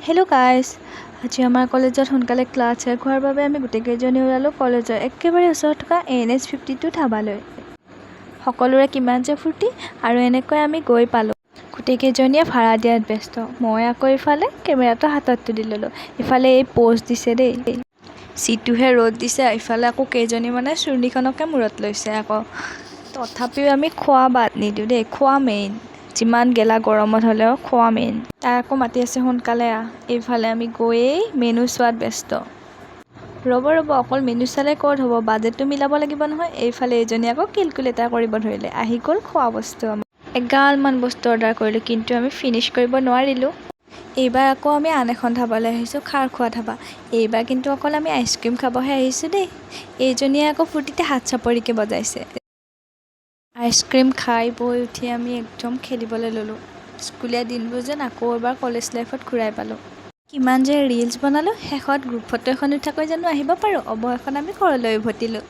Hello' guys, আজি আমাৰ কলেজত সোনকালে ক্লাছ শেষ হোৱাৰ বাবে আমি গোটেইকেইজনী ওলালোঁ কলেজৰ একেবাৰে ওচৰত থকা NH52 ধাবালৈ। সকলোৰে কিমান যে ফূৰ্তি, আৰু এনেকৈ আমি গৈ পালোঁ। গোটেইকেইজনীয়ে ভাড়া দিয়াত ব্যস্ত। মই আকৌ ইফালে কেমেৰাটো হাতত তুলি ল'লোঁ। ইফালে এই প'জ দিছে দেই, যিটোহে ৰ'দ দিছে। ইফালে আকৌ কেইজনীমানে চুৰ্ণিখনকে মূৰত লৈছে আকৌ। তথাপিও আমি খোৱা বাদ নিদিওঁ দেই, খোৱা মেইন। যিমান গেলা গৰমত হ'লেও খোৱা মেইন। তাই আকৌ মাতি আছে সোনকালে আহ। এইফালে আমি গৈয়েই মেনু চোৱাত ব্যস্ত। ৰ'ব অকল মেনু চালে ক'ত হ'ব, বাজেটটো মিলাব লাগিব নহয়। এইফালে এইজনী আকৌ কেলকুলেটাৰ কৰিব ধৰিলে। আহি গ'ল খোৱা বস্তু আমাৰ। এগালমান বস্তু অৰ্ডাৰ কৰিলোঁ, কিন্তু আমি ফিনিছ কৰিব নোৱাৰিলোঁ। এইবাৰ আকৌ আমি আন এখন ধাবালৈ আহিছোঁ, খাৰখোৱা ধাবা। এইবাৰ কিন্তু অকল আমি আইচক্ৰীম খাবহে আহিছোঁ দেই। এইজনীয়ে আকৌ ফূৰ্তিতে হাত চাপৰিকে বজাইছে। আইচক্ৰীম খাই বৈ উঠি আমি একদম খেলিবলৈ ল'লোঁ। স্কুলীয়া দিনবোৰ যেন আকৌ এবাৰ কলেজ লাইফত ঘূৰাই পালোঁ। কিমান যে ৰিলছ বনালোঁ, শেষত গ্ৰুপ ফটো এখন উঠাকৈ জানো আহিব পাৰোঁ। অৱশেষত আমি ঘৰলৈ উভতিলোঁ।